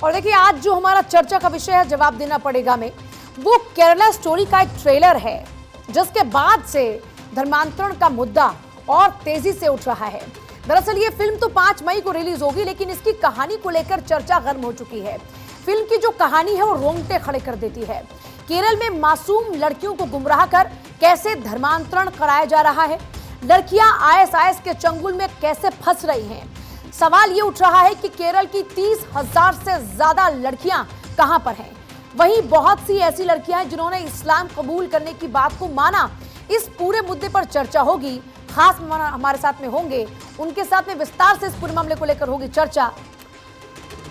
और देखिए आज जो हमारा चर्चा का विषय है जवाब देना पड़ेगा में, वो केरला स्टोरी का एक ट्रेलर है जिसके बाद से धर्मांतरण का मुद्दा और तेजी से उठ रहा है। दरअसल ये फिल्म तो 5 मई को रिलीज होगी, लेकिन इसकी कहानी को लेकर चर्चा गर्म हो चुकी है। फिल्म की जो कहानी है वो रोंगटे खड़े कर देती है। केरल में मासूम लड़कियों को गुमराह कर कैसे धर्मांतरण कराया जा रहा है, लड़कियां आईएसआईएस के चंगुल में कैसे फंस रही हैं। सवाल ये उठ रहा है कि केरल की 30,000 से ज्यादा लड़कियां कहां पर हैं। वहीं बहुत सी ऐसी लड़कियां हैं जिन्होंने इस्लाम कबूल करने की बात को माना। इस पूरे मुद्दे पर चर्चा होगी, खास हमारे साथ में होंगे, उनके साथ में विस्तार से इस पूरे मामले को लेकर होगी चर्चा।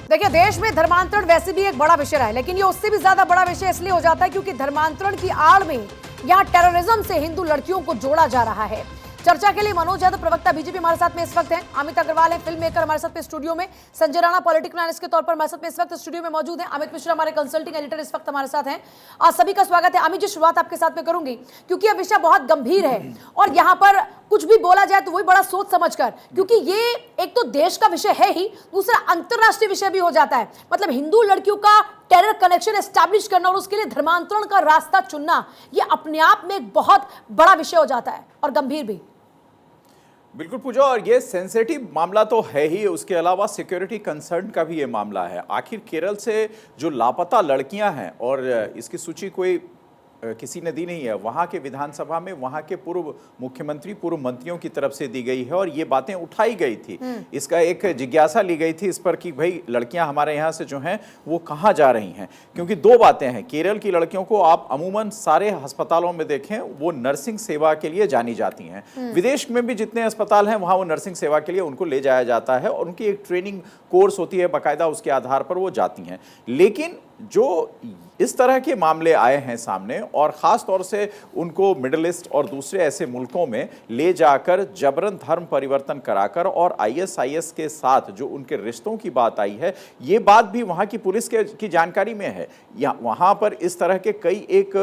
देखिए देश में धर्मांतरण वैसे भी एक बड़ा विषय है, लेकिन ये उससे भी ज्यादा बड़ा विषय इसलिए हो जाता है क्योंकि धर्मांतरण की आड़ में यहाँ टेररिज्म से हिंदू लड़कियों को जोड़ा जा रहा है। चर्चा के लिए मनोज यादव, प्रवक्ता बीजेपी, हमारे साथ में इस वक्त हैं। अमित अग्रवाल है, फिल्म मेकर, हमारे साथ में स्टूडियो में। संजय राणा पॉलिटिकल एनालिस्ट के तौर पर हमारे साथ में इस वक्त स्टूडियो में मौजूद हैं। अमित मिश्रा हमारे कंसल्टिंग एडिटर इस वक्त हमारे साथ हैं। आज सभी का स्वागत है। अमित जी, शुरुआत आपके साथ में करूंगी क्योंकि यह विषय बहुत गंभीर है और यहाँ पर कुछ भी बोला जाए तो वही बड़ा सोच समझकर, क्योंकि ये एक तो देश का विषय है ही, दूसरा अंतरराष्ट्रीय विषय भी हो जाता है। मतलब हिंदू लड़कियों का टेरर कनेक्शन एस्टैब्लिश करना और उसके लिए धर्मांतरण का रास्ता चुनना, ये अपने आप में एक बहुत बड़ा विषय हो जाता है और गंभीर भी। बिल्कुल पूजा, और ये सेंसिटिव मामला तो है ही, उसके अलावा सिक्योरिटी कंसर्न का भी ये मामला है। आखिर केरल से जो लापता लड़कियां हैं, और इसकी सूची कोई किसी ने दी नहीं है, वहाँ के विधानसभा में वहाँ के पूर्व मुख्यमंत्री, पूर्व मंत्रियों की तरफ से दी गई है और ये बातें उठाई गई थी। इसका एक जिज्ञासा ली गई थी इस पर कि भाई लड़कियां हमारे यहाँ से जो हैं वो कहाँ जा रही हैं, क्योंकि दो बातें हैं। केरल की लड़कियों को आप अमूमन सारे अस्पतालों में देखें, वो नर्सिंग सेवा के लिए जानी जाती हैं। विदेश में भी जितने अस्पताल हैं वहाँ वो नर्सिंग सेवा के लिए उनको ले जाया जाता है और उनकी एक ट्रेनिंग कोर्स होती है बाकायदा, उसके आधार पर वो जाती हैं। लेकिन जो इस तरह के मामले आए हैं सामने, और ख़ास तौर से उनको मिडिल ईस्ट और दूसरे ऐसे मुल्कों में ले जाकर जबरन धर्म परिवर्तन कराकर और आईएसआईएस के साथ जो उनके रिश्तों की बात आई है, ये बात भी वहाँ की पुलिस की जानकारी में है। वहाँ पर इस तरह के कई एक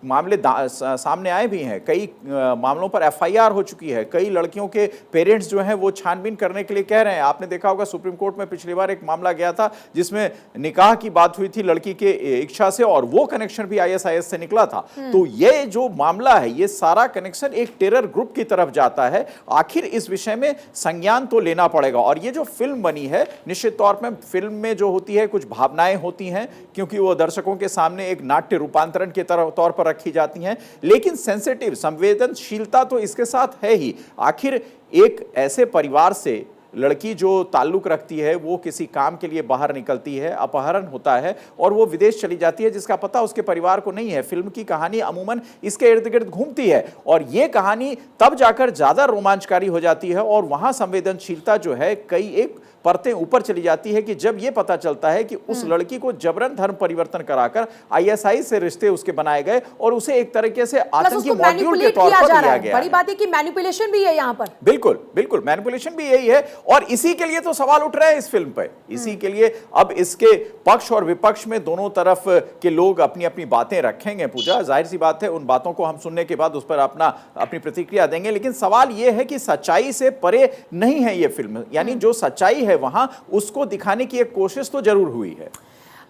मामले सामने आए भी हैं, कई मामलों पर एफआईआर हो चुकी है। कई लड़कियों के पेरेंट्स जो हैं वो छानबीन करने के लिए कह रहे हैं। आपने देखा होगा सुप्रीम कोर्ट में पिछली बार एक मामला गया था जिसमें निकाह की बात हुई थी लड़की के इच्छा से, और वो कनेक्शन भी आईएसआईएस से निकला था। तो ये जो मामला है, ये सारा कनेक्शन एक टेरर ग्रुप की तरफ जाता है। आखिर इस विषय में संज्ञान तो लेना पड़ेगा। और ये जो फिल्म बनी है, निश्चित तौर पर फिल्म में जो होती है कुछ भावनाएं होती हैं, क्योंकि वो दर्शकों के सामने एक नाट्य रूपांतरण के तौर पर रखी जाती हैं, लेकिन सेंसिटिव संवेदनशीलता तो इसके साथ है ही। आखिर एक ऐसे परिवार से लड़की जो ताल्लुक रखती है, वो किसी काम के लिए बाहर निकलती है, अपहरण होता है और वो विदेश चली जाती है, जिसका पता उसके परिवार को नहीं है। फिल्म की कहानी अमूमन इसके इर्द गिर्द घूमती है और ये कहानी तब जाकर ज्यादा रोमांचकारी हो जाती है और वहां संवेदनशीलता जो है कई एक परतें ऊपर चली जाती है कि जब ये पता चलता है कि उस लड़की को जबरन धर्म परिवर्तन कराकर आईएसआई से रिश्ते उसके बनाए गए और उसे एक तरीके से आतंकी मॉड्यूल के तौर पर लिया गया। बड़ी बात है कि मैनिपुलेशन भी है यहाँ पर। बिल्कुल बिल्कुल, मैनिपुलेशन भी यही है और इसी के लिए तो सवाल उठ रहे हैं इस फिल्म पर। इसी के लिए अब इसके पक्ष और विपक्ष में दोनों तरफ के लोग अपनी अपनी बातें रखेंगे। पूजा, जाहिर सी बात है उन बातों को हम सुनने के बाद उस पर अपनी प्रतिक्रिया देंगे, लेकिन सवाल यह है कि सच्चाई से परे नहीं है ये फिल्म, यानी जो सच्चाई है वहां उसको दिखाने की एक कोशिश तो जरूर हुई है।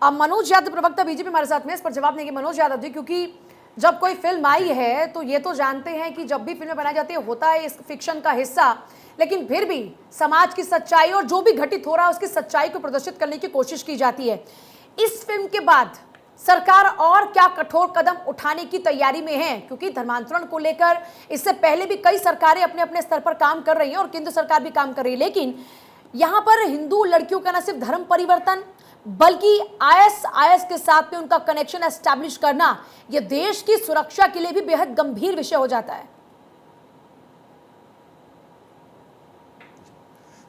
अब मनोज यादव, प्रवक्ता बीजेपी, हमारे साथ में इस पर जवाब देंगे। मनोज यादव जी, क्योंकि जब कोई फिल्म आई है तो ये तो जानते हैं कि जब भी फिल्में बनाई जाती है होता है इस फिक्शन का हिस्सा, लेकिन फिर भी समाज की सच्चाई और जो भी घटित हो रहा है उसकी सच्चाई को प्रदर्शित करने की कोशिश की जाती है। इस फिल्म के बाद सरकार और क्या कठोर कदम उठाने की तैयारी में है, क्योंकि धर्मांतरण को लेकर इससे पहले भी कई सरकारें अपने अपने स्तर पर काम कर रही हैं और केंद्र सरकार भी काम कर रही है, लेकिन यहां पर हिंदू लड़कियों का न सिर्फ धर्म परिवर्तन बल्कि आईएसआईएस के साथ में उनका कनेक्शन एस्टैब्लिश करना, यह देश की सुरक्षा के लिए भी बेहद गंभीर विषय हो जाता है।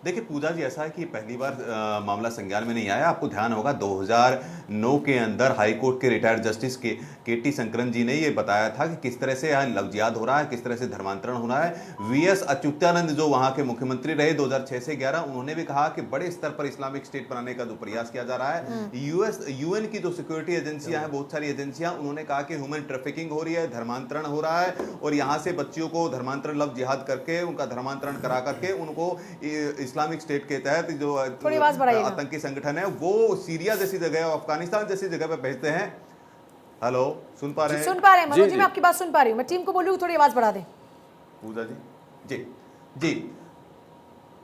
देखिए पूजा जी, ऐसा है कि पहली बार मामला संज्ञान में नहीं आया। आपको ध्यान होगा 2009 के अंदर हाई कोर्ट के रिटायर्ड जस्टिस केटी शंकरन जी ने ये बताया था कि किस तरह से यहाँ लफ्जियात हो रहा है, किस तरह से धर्मांतरण हो रहा है। वीएस अच्युतानंद जो वहाँ के मुख्यमंत्री रहे 2006 से 11, उन्होंने भी कहा कि बड़े स्तर पर इस्लामिक स्टेट बनाने का जो प्रयास किया जा रहा है। यूएन की जो सिक्योरिटी एजेंसियां हैं, बहुत सारी एजेंसियां, उन्होंने कहा कि ह्यूमन ट्रैफिकिंग हो रही है, धर्मांतरण हो रहा है और यहाँ से बच्चियों को धर्मांतरण लव जिहाद करके उनका धर्मांतरण करा करके उनको इस्लामिक स्टेट के तहत जो थोड़ी आवाज बढ़ाइएगा। आतंकी संगठन है वो सीरिया जैसी जगह, अफगानिस्तान जैसी जगह पे भेजते हैं। हेलो, सुन पा रहे हैं? सुन पा रहे हैं मनोज जी, जी। मैं आपकी बात सुन पा रही हूँ। मैं टीम को बोलूँ थोड़ी आवाज बढ़ा दें। पूजा जी, जी जी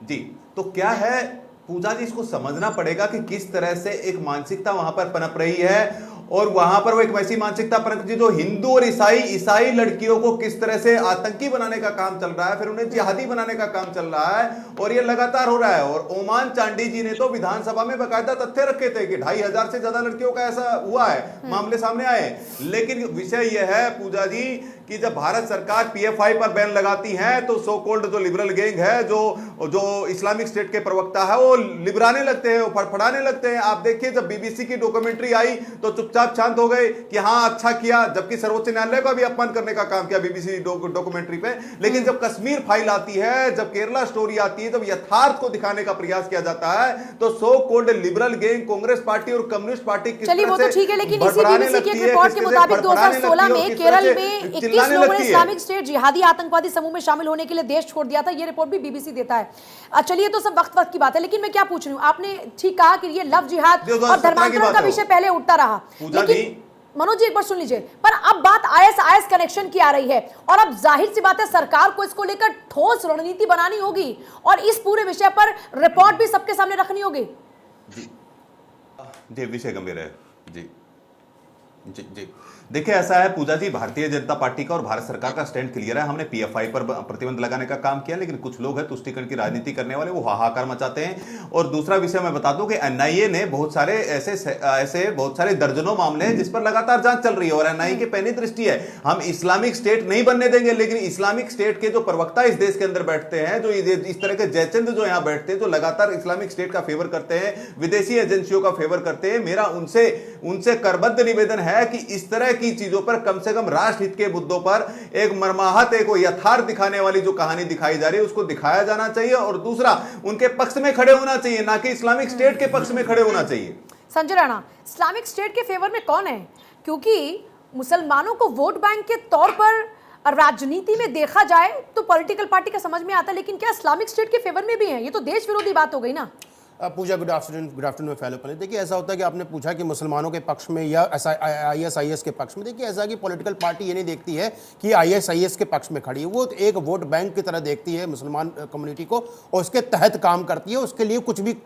जी, तो क्या है पूजा जी, इसको समझना पड़ेगा कि किस तरह से एक मानसिकता वहां पर पनप रही है, और वहां पर वो एक वैसी मानसिकता पनप रही जो हिंदू और ईसाई लड़कियों को किस तरह से आतंकी बनाने का काम चल रहा है, फिर उन्हें जिहादी बनाने का काम चल रहा है, और ये लगातार हो रहा है। और ओमान चांडी जी ने तो विधानसभा में बाकायदा तथ्य रखे थे कि 2500 से ज्यादा लड़कियों का ऐसा हुआ है, मामले सामने आए। लेकिन विषय यह है पूजा जी कि जब भारत सरकार पीएफआई पर बैन लगाती है तो सो कॉल्ड जो लिबरल गैंग है, जो इस्लामिक स्टेट के प्रवक्ता है, वो लिबराने लगते हैं, फड़फड़ाने लगते हैं। आप देखिए जब बीबीसी की डॉक्यूमेंट्री आई तो चुपचाप शांत हो गए कि हाँ अच्छा किया, जबकि सर्वोच्च न्यायालय का भी अपमान करने का काम किया बीबीसी डॉक्यूमेंट्री पे। लेकिन जब कश्मीर फाइल आती है, जब केरला स्टोरी आती है, जब यथार्थ को दिखाने का प्रयास किया जाता है तो so called liberal gang, Congress party और कम्युनिस्ट पार्टी चलिए वो तो ठीक है, लेकिन इसी बीबीसी की एक रिपोर्ट के मुताबिक 2016 में केरल में 21 लोगों ने इस्लामिक स्टेट जिहादी आतंकवादी समूह में शामिल होने के लिए देश छोड़ दिया था। ये रिपोर्ट भी बीबीसी देता है। चलिए तो सब वक्त वक्त की बात है, लेकिन मैं क्या पूछ रही हूँ, आपने ठीक कहा कि ये लव जिहाद और धर्मांतरण का विषय पहले उठता रहा, लेकिन मनोज जी एक बार सुन लीजिए, पर अब बात आईएस कनेक्शन की आ रही है, और अब जाहिर सी बात है सरकार को इसको लेकर ठोस रणनीति बनानी होगी और इस पूरे विषय पर रिपोर्ट भी सबके सामने रखनी होगी। जी विषय गंभीर है। जी जी जी, देखिए ऐसा है पूजा जी, भारतीय जनता पार्टी का और भारत सरकार का स्टैंड क्लियर है। हमने पीएफआई पर प्रतिबंध लगाने का काम किया, लेकिन कुछ लोग हैं तुष्टीकरण की राजनीति करने वाले, वो हाहाकार मचाते हैं। और दूसरा विषय मैं बता दूं कि एनआईए ने बहुत सारे ऐसे बहुत सारे दर्जनों मामले हैं जिस पर लगातार जांच चल रही है, और एनआईए की पहली दृष्टि है हम इस्लामिक स्टेट नहीं बनने देंगे। लेकिन इस्लामिक स्टेट के जो प्रवक्ता इस देश के अंदर बैठते हैं, जो इस तरह के जयचंद जो यहाँ बैठते हैं, जो लगातार इस्लामिक स्टेट का फेवर करते हैं, विदेशी एजेंसियों का फेवर करते हैं, मेरा उनसे करबद्ध निवेदन है कि इस तरह की चीजों पर कम से कम राष्ट्र हित के मुद्दों पर एक मर्माहत, एक यथार्थ दिखाने वाली जो कहानी दिखाई जा रही है उसको दिखाया जाना चाहिए, और दूसरा उनके पक्ष में खड़े होना चाहिए, ना कि इस्लामिक स्टेट के पक्ष में खड़े होना चाहिए। संजय राणा, इस्लामिक स्टेट के फेवर में कौन है? क्योंकि मुसलमानों को वोट बैंक के तौर पर राजनीति में देखा जाए तो पॉलिटिकल पार्टी का समझ में आता है, लेकिन क्या इस्लामिक स्टेट के फेवर में भी है? ये तो देश विरोधी बात हो गई ना। पूजा गुड आफ्टरनून फैलो पहले देखिए, ऐसा होता है कि आपने पूछा कि मुसलमानों के पक्ष में या आईएस के पक्ष में। देखिए ऐसा कि पॉलिटिकल पार्टी ये नहीं देखती है कि आईएस के पक्ष में खड़ी है, वो एक वोट बैंक की तरह देखती है मुसलमान कम्युनिटी को, और उसके तहत काम करती है। उसके लिए कुछ भी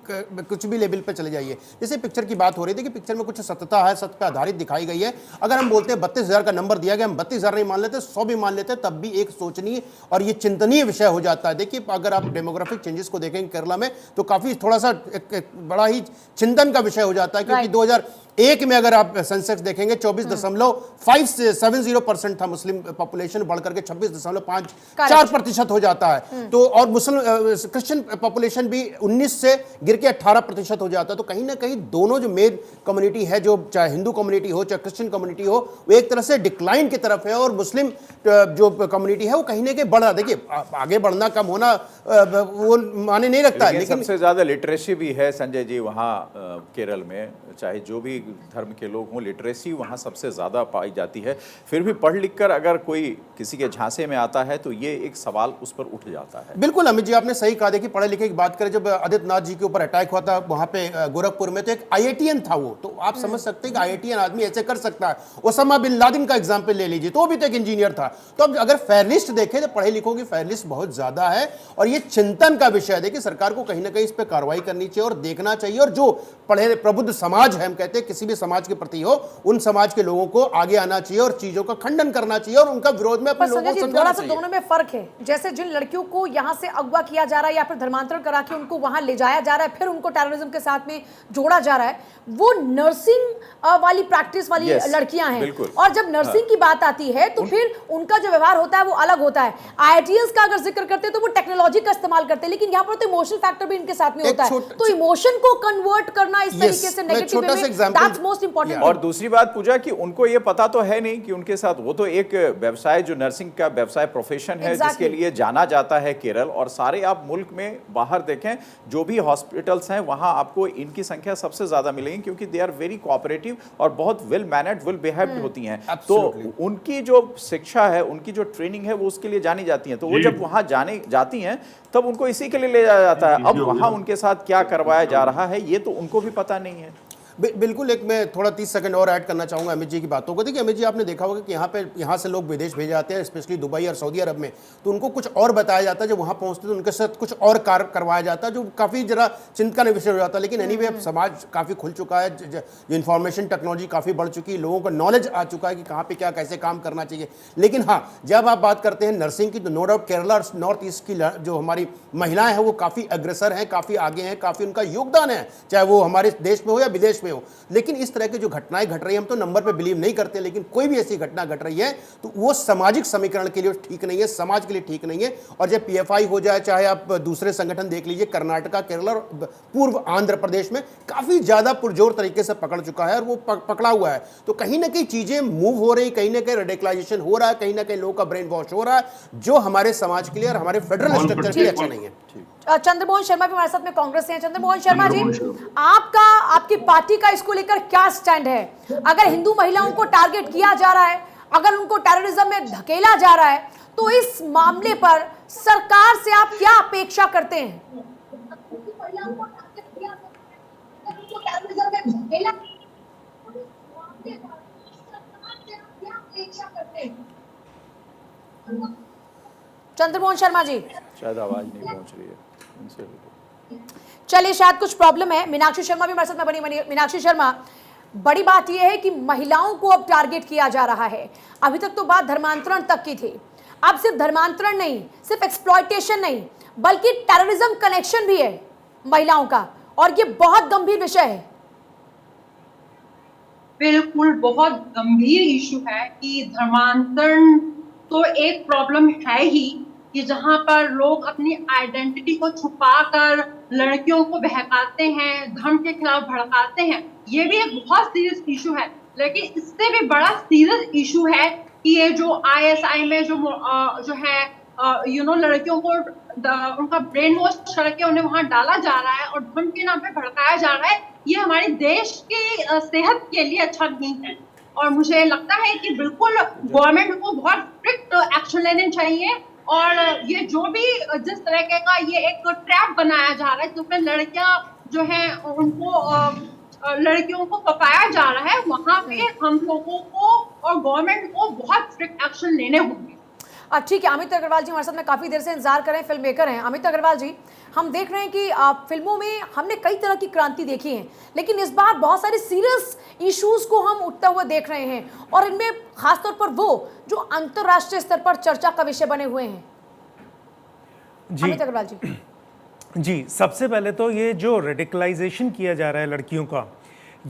लेवल पे चले जाइए। जैसे पिक्चर की बात हो रही थी कि पिक्चर में कुछ सत्यता है, सत्य पर आधारित दिखाई गई है। अगर हम बोलते हैं 32,000 का नंबर दिया गया, हम 32,000 नहीं मान लेते, 100 भी मान लेते, तब भी एक सोचनीय और ये चिंतनीय विषय हो जाता है। देखिए अगर आप डेमोग्राफिक चेंजेस को देखेंगे केरला में, तो काफी थोड़ा सा एक बड़ा ही चिंतन का विषय हो जाता है, क्योंकि 2001 में अगर आप सेंसेक्स देखेंगे 24.570% था मुस्लिम पॉपुलेशन, बढ़कर के 26.54% हो जाता है। तो और मुस्लिम क्रिश्चियन पॉपुलेशन भी 19 से गिर के 18% हो जाता है। तो कहीं ना कहीं दोनों जो मेन कम्युनिटी है, जो चाहे हिंदू कम्युनिटी हो चाहे क्रिश्चियन कम्युनिटी हो, वो एक तरह से डिक्लाइन की तरफ है, और मुस्लिम जो कम्युनिटी है वो कहीं ना कहीं बढ़ रहा। देखिए आगे बढ़ना कम होना वो माने नहीं रखता है, लेकिन सबसे ज्यादा लिटरेसी भी है संजय जी वहाँ केरल में, चाहे जो भी धर्म के लोग हों, लिटरेसी वहाँ सबसे ज़्यादा पाई जाती है। फिर भी पढ़ लिख कर अगर कोई किसी के झांसे में आता है तो ये एक सवाल उस पर उठ जाता है। बिल्कुल अमित जी, आपने सही कहा। देखिए पढ़े लिखे की बात करें, जब आदित्यनाथ जी के ऊपर अटैक हुआ था वहाँ पे गोरखपुर में, तो एक आईआईटीएन था वो, तो आप समझ सकते हैं कि आईआईटीएन आदमी ऐसे कर सकता है। ओसामा बिन लादेन का एग्जाम्पल ले लीजिए, तो वो भी तो एक इंजीनियर था। तो अब अगर फेयर लिस्ट देखें तो पढ़े लिखों की फेयर लिस्ट बहुत ज्यादा है, और ये चिंतन का विषय है। देखिए सरकार को कहीं ना कहीं इस पर कार्रवाई करनी चाहिए और देखना चाहिए, और जो पढ़े प्रबुद्ध समाज है, हम कहते हैं किसी भी समाज के प्रति हो, उन समाज के लोगों को आगे आना चाहिए और चीजों का खंडन करना चाहिए और उनका विरोध में अपने लोगों को समझाना चाहिए। दोनों में फर्क है। जैसे जिन लड़कियों को यहाँ से अगवा किया जा रहा है या फिर धर्मांतरण करा के उनको वहां ले जाया जा रहा है, फिर उनको टेररिज्म के साथ में जोड़ा जा रहा है, वो नर्सिंग वाली प्रैक्टिस वाली लड़कियां हैं। और जब नर्सिंग की बात आती है तो फिर उनका जो व्यवहार होता है वो अलग होता है। आईआईटीएस का अगर जिक्र करते हैं तो वो टेक्नोलॉजी का इस्तेमाल करते हैं, लेकिन यहाँ पर तो इमोशनल फैक्टर भी इनके साथ में होता है। तो इमोशन को कन्वर्ट करना इस तरीके से मैं नेगेटिव छोटा सा में, example- दैट्स मोस्ट इंपॉर्टेंट। और दूसरी बात पूजा कि उनको ये पता तो है नहीं कि उनके साथ वो तो एक व्यवसाय, जो नर्सिंग का व्यवसाय प्रोफेशन है, जिसके लिए जाना जाता है केरल। और सारे आप मुल्क में बाहर देखें जो भी हॉस्पिटल्स हैं वहां आपको इनकी संख्या सबसे ज्यादा मिलेगी, क्योंकि दे आर वेरी कोऑपरेटिव और बहुत वेल मैनेड, वेल बिहेव्ड होती हैं। तो उनकी जो शिक्षा है, उनकी जो ट्रेनिंग है, वो उसके लिए जानी जाती है। तो वो जब वहां जाने जाती हैं तब उनको इसी के लिए ले जाया जाता है। अब वहां उनके साथ क्या करवाया जा रहा है ये तो उनको भी पता नहीं है। बिल्कुल। एक मैं थोड़ा 30 सेकंड और ऐड करना चाहूँगा अमित जी की बातों को। देखिए अमित जी, आपने देखा होगा कि यहाँ से लोग विदेश भेजे जाते हैं, स्पेशली दुबई और सऊदी अरब में, तो उनको कुछ और बताया जाता है। जब वहाँ पहुँचते तो उनके साथ कुछ और कार्य करवाया जाता है, जो काफ़ी जरा चिंता का विषय हो जाता है। लेकिन एनीवे अब समाज काफ़ी खुल चुका है, जो इन्फॉर्मेशन टेक्नोलॉजी काफ़ी बढ़ चुकी है, लोगों को नॉलेज आ चुका है कि कहाँ पर क्या कैसे काम करना चाहिए। लेकिन हाँ, जब आप बात करते हैं नर्सिंग की, तो नो डाउट केरला और नॉर्थ ईस्ट की जो हमारी महिलाएं हैं वो काफ़ी अग्रसर हैं, काफ़ी आगे हैं, काफ़ी उनका योगदान है, चाहे वो हमारे देश में हो या विदेश में हो। लेकिन इस तरह की जो घटनाएं घट रही हैं, हम तो नंबर पे बिलीव नहीं करते, लेकिन कोई भी ऐसी घटना घट रही है तो वो सामाजिक समीकरण के लिए ठीक नहीं है, समाज के लिए ठीक नहीं है। और जब पीएफआई हो जाए, चाहे आप दूसरे संगठन देख लीजिए, कर्नाटका, केरला और पूर्व आंध्र प्रदेश में काफी ज्यादा पुरजोर तरीके से पकड़ चुका है और वो पकड़ा हुआ है। तो कहीं ना कहीं चीजें मूव हो रही, कहीं ना कहीं रेडिकलाइजेशन हो रहा है, कहीं ना कहीं लोगों का ब्रेन वॉश हो रहा है, जो हमारे समाज के लिए और हमारे फेडरल स्ट्रक्चर के लिए अच्छा नहीं है। चंद्रमोहन शर्मा भी हमारे साथ में कांग्रेस से हैं। चंद्रमोहन शर्मा जी, आपकी पार्टी का इसको लेकर क्या स्टैंड है? अगर हिंदू महिलाओं को टारगेट किया जा रहा है, अगर उनको टेररिज्म में धकेला जा रहा है, तो इस मामले पर सरकार से आप क्या अपेक्षा करते हैं? चंद्रमोहन शर्मा जी, शायद आवाज नहीं पहुंच रही है इनसे। चलिए, शायद कुछ प्रॉब्लम है। मीनाक्षी शर्मा भी हमारे साथ में बनी। मीनाक्षी शर्मा, बड़ी बात यह है कि महिलाओं को अब टारगेट किया जा रहा है। अभी तक तो बात धर्मांतरण तक की थी, अब सिर्फ धर्मांतरण नहीं, सिर्फ एक्सप्लॉयटेशन नहीं, बल्कि टेररिज्म कनेक्शन भी है महिलाओं का, और ये बहुत गंभीर विषय है। बिल्कुल, बहुत गंभीर इशू है कि धर्मांतरण तो एक प्रॉब्लम है ही, कि जहां पर लोग अपनी आइडेंटिटी को छुपाकर लड़कियों को बहकाते हैं, धर्म के खिलाफ भड़काते हैं। ये भी एक बहुत सीरियस इशू है। लेकिन इससे भी बड़ा सीरियस इशू है कि ये जो आईएसआई में जो है लड़कियों को उनका ब्रेन वॉश करके उन्हें वहां डाला जा रहा है और धर्म के नाम पे भड़काया जा रहा है। ये हमारे देश की सेहत के लिए अच्छा नहीं है। और मुझे लगता है कि बिल्कुल गवर्नमेंट को बहुत स्ट्रिक्ट एक्शन लेने चाहिए। और ये जो भी जिस तरह का ये एक ट्रैप बनाया जा रहा है, जिसमें लड़कियां जो है उनको लड़कियों को फंसाया जा रहा है, वहां पे हम लोगों को और गवर्नमेंट को बहुत स्ट्रिक्ट एक्शन लेने होंगे। ठीक है, अमित अग्रवाल जी हमारे साथ में काफ़ी देर से इंतजार कर रहे हैं, फिल्म मेकर हैं। अमित अग्रवाल जी, हम देख रहे हैं कि फिल्मों में हमने कई तरह की क्रांति देखी है, लेकिन इस बार बहुत सारे सीरियस इश्यूज को हम उठते हुए देख रहे हैं, और इनमें खासतौर पर वो जो अंतर्राष्ट्रीय स्तर पर चर्चा का विषय बने हुए हैं। जी, अमित अग्रवाल जी। जी, सबसे पहले तो ये जो रेडिकलाइजेशन किया जा रहा है लड़कियों का,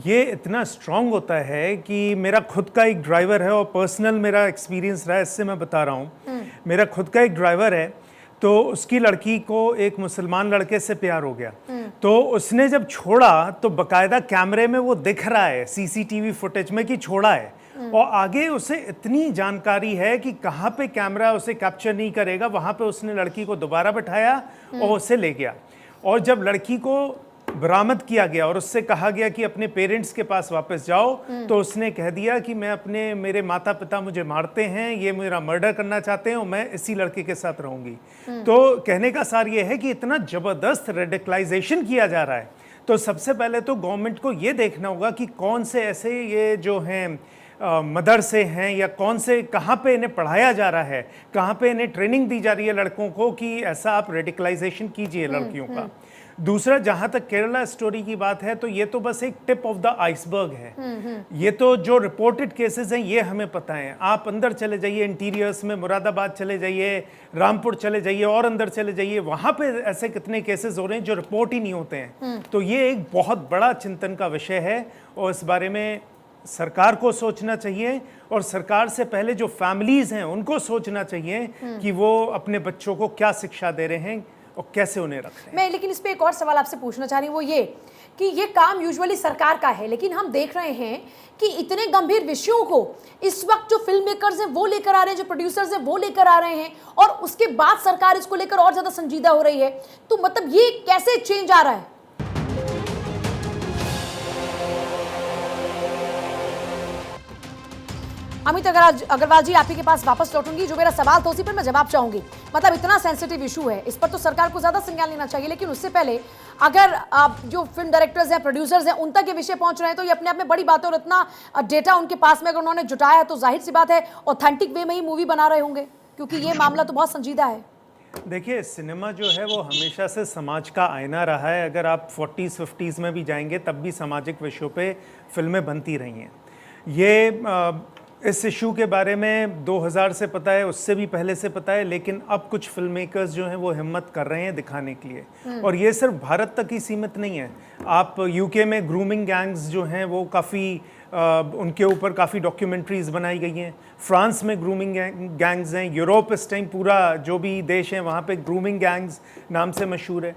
ये इतना स्ट्रांग होता है कि मेरा खुद का एक ड्राइवर है, और पर्सनल मेरा एक्सपीरियंस रहा है, इससे मैं बता रहा हूँ। मेरा खुद का एक ड्राइवर है, तो उसकी लड़की को एक मुसलमान लड़के से प्यार हो गया। तो उसने जब छोड़ा तो बकायदा कैमरे में वो दिख रहा है, सीसीटीवी फुटेज में, कि छोड़ा है। और आगे उसे इतनी जानकारी है कि कहाँ पे कैमरा उसे कैप्चर नहीं करेगा, वहाँ पे उसने लड़की को दोबारा बिठाया और उसे ले गया। और जब लड़की को बरामद किया गया और उससे कहा गया कि अपने पेरेंट्स के पास वापस जाओ, तो उसने कह दिया कि मैं मेरे माता पिता मुझे मारते हैं, ये मेरा मर्डर करना चाहते हैं और मैं इसी लड़के के साथ रहूंगी। तो कहने का सार ये है कि इतना ज़बरदस्त रेडिकलाइजेशन किया जा रहा है। तो सबसे पहले तो गवर्नमेंट को ये देखना होगा कि कौन से ऐसे ये जो हैं मदरसे हैं, या कौन से कहाँ पे इन्हें पढ़ाया जा रहा है, कहाँ पे इन्हें ट्रेनिंग दी जा रही है लड़कों को कि ऐसा आप रेडिकलाइजेशन कीजिए लड़कियों का। दूसरा, जहाँ तक केरला स्टोरी की बात है, तो ये तो बस एक टिप ऑफ द आइसबर्ग है। ये तो जो रिपोर्टेड केसेस हैं ये हमें पता है। आप अंदर चले जाइए, इंटीरियर्स में मुरादाबाद चले जाइए, रामपुर चले जाइए, और अंदर चले जाइए, वहाँ पे ऐसे कितने केसेस हो रहे हैं जो रिपोर्ट ही नहीं होते हैं। तो ये एक बहुत बड़ा चिंतन का विषय है, और इस बारे में सरकार को सोचना चाहिए, और सरकार से पहले जो फैमिलीज हैं उनको सोचना चाहिए कि वो अपने बच्चों को क्या शिक्षा दे रहे हैं, और कैसे उन्हें रख रहे हैं। मैं लेकिन इस पे एक और सवाल आपसे पूछना चाह रही हूँ, वो ये कि ये काम यूजुअली सरकार का है, लेकिन हम देख रहे हैं कि इतने गंभीर विषयों को इस वक्त जो फिल्म मेकर्स हैं वो लेकर आ रहे हैं, जो प्रोड्यूसर्स हैं वो लेकर आ रहे हैं, और उसके बाद सरकार इसको लेकर और ज्यादा संजीदा हो रही है। तो मतलब ये कैसे चेंज आ रहा है? अमित अग्रवाल जी, आप ही के पास वापस लौटूंगी। जो मेरा सवाल था उसी पर मैं जवाब चाहूंगी। मतलब इतना सेंसिटिव इशू है, इस पर तो सरकार को ज्यादा संज्ञान लेना चाहिए, लेकिन उससे पहले अगर आप जो फिल्म डायरेक्टर्स हैं, प्रोड्यूसर्स हैं, उन तक ये विषय पहुंच रहे हैं तो ये अपने आप में बड़ी बात है। और इतना डेटा उनके पास में अगर उन्होंने जुटाया है तो जाहिर सी बात है ऑथेंटिक वे में ही मूवी बना रहे होंगे, क्योंकि ये मामला तो बहुत संजीदा है। देखिए, सिनेमा जो है वो हमेशा से समाज का आईना रहा है। अगर आप 40s 50s में भी जाएंगे तब भी सामाजिक विषयों पे फिल्में बनती रही हैं। ये इस इशू के बारे में 2000 से पता है, उससे भी पहले से पता है, लेकिन अब कुछ फिल्म मेकर्स जो हैं वो हिम्मत कर रहे हैं दिखाने के लिए। और ये सिर्फ भारत तक ही सीमित नहीं है। आप यूके में ग्रूमिंग गैंग्स जो हैं वो काफ़ी उनके ऊपर काफ़ी डॉक्यूमेंट्रीज बनाई गई हैं। फ्रांस में ग्रूमिंग गैंग्स हैं। यूरोप इस टाइम पूरा जो भी देश है वहाँ पे ग्रूमिंग गैंग्स नाम से मशहूर है।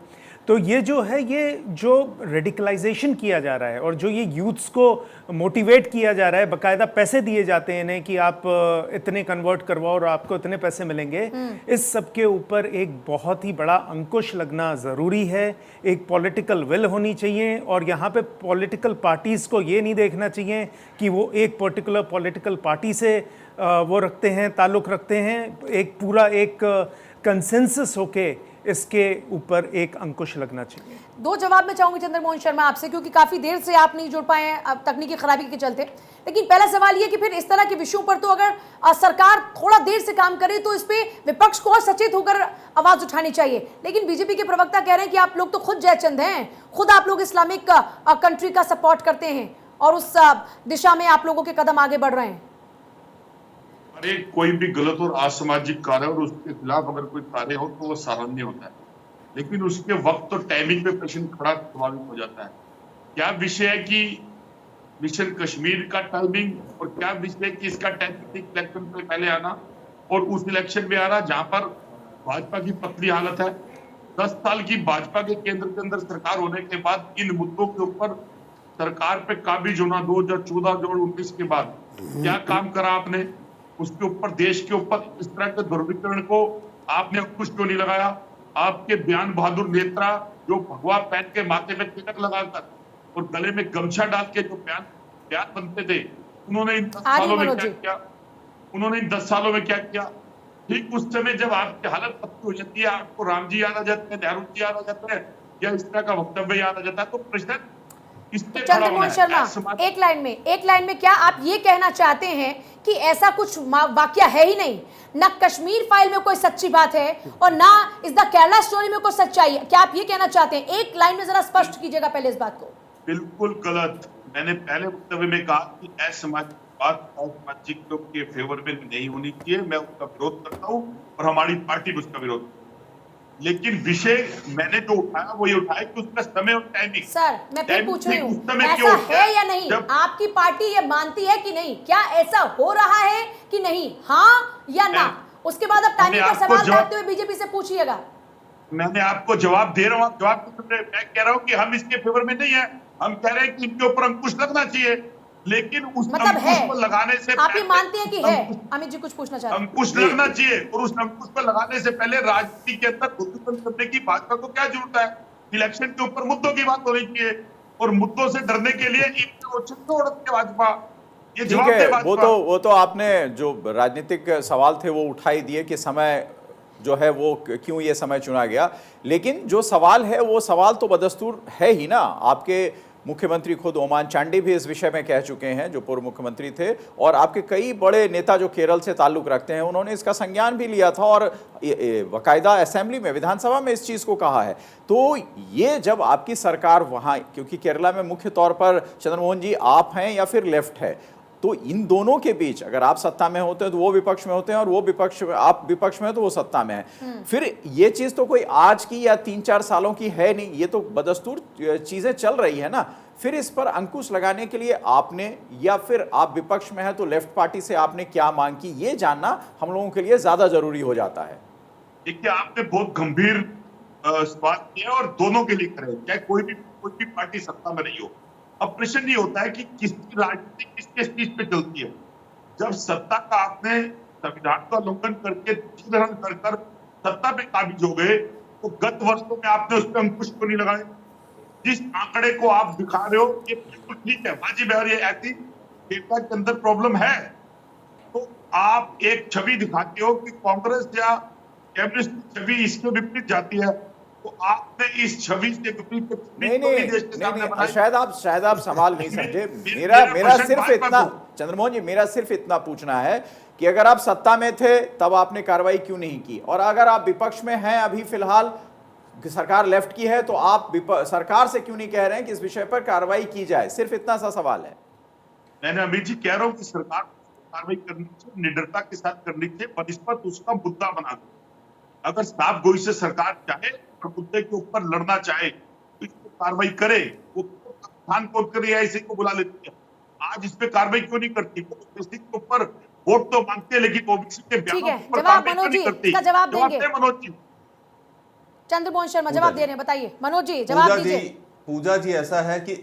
तो ये जो है, ये जो रेडिकलाइजेशन किया जा रहा है और जो ये यूथ्स को मोटिवेट किया जा रहा है, बाकायदा पैसे दिए जाते हैं इन्हें कि आप इतने कन्वर्ट करवाओ और आपको इतने पैसे मिलेंगे, इस सब के ऊपर एक बहुत ही बड़ा अंकुश लगना ज़रूरी है। एक पॉलिटिकल विल होनी चाहिए, और यहाँ पे पॉलिटिकल पार्टीज़ को ये नहीं देखना चाहिए कि वो एक पर्टिकुलर पॉलिटिकल पार्टी से वो रखते हैं, ताल्लुक़ रखते हैं। एक पूरा एक कंसेंसस होके इसके ऊपर एक अंकुश लगना चाहिए। दो जवाब मैं चाहूंगी चंद्रमोहन शर्मा आपसे, क्योंकि काफी देर से आप नहीं जुड़ पाए हैं अब तकनीकी खराबी के चलते। लेकिन पहला सवाल ये कि फिर इस तरह के विषयों पर तो अगर सरकार थोड़ा देर से काम करे तो इस पे विपक्ष को और सचेत होकर आवाज उठानी चाहिए। लेकिन बीजेपी के प्रवक्ता कह रहे हैं कि आप लोग तो खुद जयचंद हैं, खुद आप लोग इस्लामिक कंट्री का सपोर्ट करते हैं और उस दिशा में आप लोगों के कदम आगे बढ़ रहे हैं। अरे कोई भी गलत और असामाजिक कार्य और उसके खिलाफ अगर कोई कार्य हो तो वो सराहनीय होता है, लेकिन उसके वक्त तो टाइमिंग पे प्रश्न खड़ा स्वाभाविक हो जाता है। क्या विषय है कि मिशन कश्मीर का टाइमिंग, और क्या विषय है कि इसका टाइमिंग इलेक्शन से पहले आना और उस इलेक्शन में आना जहां पर भाजपा की पतली हालत है। 10 साल की भाजपा के केंद्र के अंदर सरकार होने के बाद इन मुद्दों के ऊपर सरकार पे काबिज होना 2014-2019 के बाद क्या काम करा आपने, उसके ऊपर देश के ऊपर इस तरह के दुर्वितरण को आपने अंकुश क्यों नहीं लगाया। आपके बयान बहादुर नेता जो भगवा पहन के माथे में तिलक लगाकर और गले में गमछा डाल के जो बयान बनते थे, उन्होंने इन 10 सालों में क्या किया? उन्होंने इन 10 सालों में क्या किया? ठीक उस समय जब आपकी हालत पत्ती हो जाती है, आपको राम जी याद आ जाते हैं, नेहरू जी याद आ जाते हैं, या इस तरह का वक्तव्य याद आ जाता है, तो प्रश्न चंद्रमोहन शर्मा, एक लाइन में क्या आप ये कहना चाहते हैं कि ऐसा कुछ वाकया है ही नहीं, ना कश्मीर फाइल में कोई सच्ची बात है और ना इस द केरला स्टोरी में कोई सच्चाई है? क्या आप ये कहना चाहते हैं? एक लाइन में जरा स्पष्ट कीजिएगा पहले इस बात को। बिल्कुल गलत। मैंने पहले वक्तव्य में कहा कि असामाजिक बात असामाजिक लोग के फेवर में नहीं होनी चाहिए, मैं उसका विरोध करता हूँ और हमारी पार्टी भी उसका विरोध। लेकिन विषय मैंने जो उठाया वो ये उठाया कि उसका समय और टाइमिंग। सर मैं फिर पूछ रही हूँ, ऐसा है या नहीं? आपकी पार्टी ये मानती है कि नहीं? क्या ऐसा हो रहा है कि नहीं? हाँ या ना? उसके बाद अब टाइमिंग का सवाल करते हुए बीजेपी से पूछिएगा। मैंने आपको जवाब दे रहा हूँ, मैं कह रहा हूँ कि हम इसके फेवर में नहीं है। हम कह रहे हैं कि इनके ऊपर अंकुश लगना चाहिए, लेकिन उस मतलब अंकुश को लगाने से आप ही मानते हैं कि है? अमित जी कुछ पूछना चाह रहे हैं। अंकुश लगना चाहिए, और उस अंकुश को लगाने से पहले राजनीति के अंदर दुर्वितरण करने की भाजपा को क्या जरूरत है? इलेक्शन के ऊपर मुद्दों की बात होनी चाहिए, और मुद्दों से डरने के लिए भाजपा ये जवाब दे भाजपा। वो तो आपने जो राजनीतिक सवाल थे वो उठाई दिए कि समय जो है वो क्यों ये समय चुना गया, लेकिन जो सवाल है वो सवाल तो बदस्तूर है ही ना। आपके मुख्यमंत्री खुद ओमान चांडी भी इस विषय में कह चुके हैं, जो पूर्व मुख्यमंत्री थे, और आपके कई बड़े नेता जो केरल से ताल्लुक रखते हैं उन्होंने इसका संज्ञान भी लिया था और बाकायदा असेंबली में, विधानसभा में इस चीज़ को कहा है। तो ये जब आपकी सरकार वहाँ, क्योंकि केरला में मुख्य तौर पर चंद्रमोहन जी आप हैं या फिर लेफ्ट है, तो इन दोनों के बीच अगर आप सत्ता में होते हैं तो वो विपक्ष में होते हैं, और वो विपक्ष आप विपक्ष में हो तो वो सत्ता में है। फिर ये चीज तो कोई आज की या 3-4 सालों की है नहीं, ये तो बदस्तूर चीजें चल रही है ना। फिर इस पर अंकुश लगाने के लिए आपने, या फिर आप विपक्ष में है तो लेफ्ट पार्टी से आपने क्या मांग की, ये जानना हम लोगों के लिए ज्यादा जरूरी हो जाता है। देखिए, आपने बहुत गंभीर सवाल किया और दोनों के लिए करें, चाहे कोई भी पार्टी सत्ता में नहीं हो। अब प्रश्न ये होता है कि किसकी राजनीति किसके चीज पे चलती है। जब सत्ता का आपने संविधान का उल्लंघन करके दुष्कर्म कर सत्ता पे काबिज हो गए, तो गत वर्षों में आपने उस पर अंकुश क्यों नहीं लगाए? जिस आंकड़े को आप दिखा रहे हो ये बिल्कुल ठीक है, वाजिब है, और ये ऐसी डेटा के अंदर प्रॉब्लम है। तो आप एक छवि दिखाते हो कि कांग्रेस या कम्युनिस्ट की छवि इसके विपरीत जाती है, तो आपने इस छवि से विपरीत नहीं, शायद आप सवाल नहीं समझे। मेरा सिर्फ इतना, चंद्रमोहन जी, मेरा सिर्फ इतना पूछना है कि अगर आप सत्ता में थे तब आपने कार्रवाई क्यों नहीं की, और अगर आप विपक्ष में हैं अभी फिलहाल, सरकार लेफ्ट की है, तो आप सरकार से क्यों नहीं कह रहे हैं कि इस विषय पर कार्रवाई की जाए? सिर्फ इतना सा सवाल है। मैंने अमित जी कह रहा हूं कि सरकार कार्रवाई करनी चाहिए, निडरता के साथ करनी चाहिए, बनिस्पत उसका मुद्दा बना दो। अगर साफ गोई से सरकार चाहे और मुद्दे के ऊपर लड़ना चाहे तो इस पर कार्रवाई करे। वो खान कौन करे या इसी को बुला लेती है, आज इस पे कार्रवाई क्यों नहीं करती? वो ओबीसी के ऊपर वोट तो मांगते हैं लेकिन ओबीसी के बयानों के ऊपर कार्रवाई क्यों नहीं करती? जवाब देंगे मनोज जी। चंद्रमोहन शर्मा जवाब दे रहे हैं, बताइए मनोज जी जवाब दीजिए। पूजा जी ऐसा है कि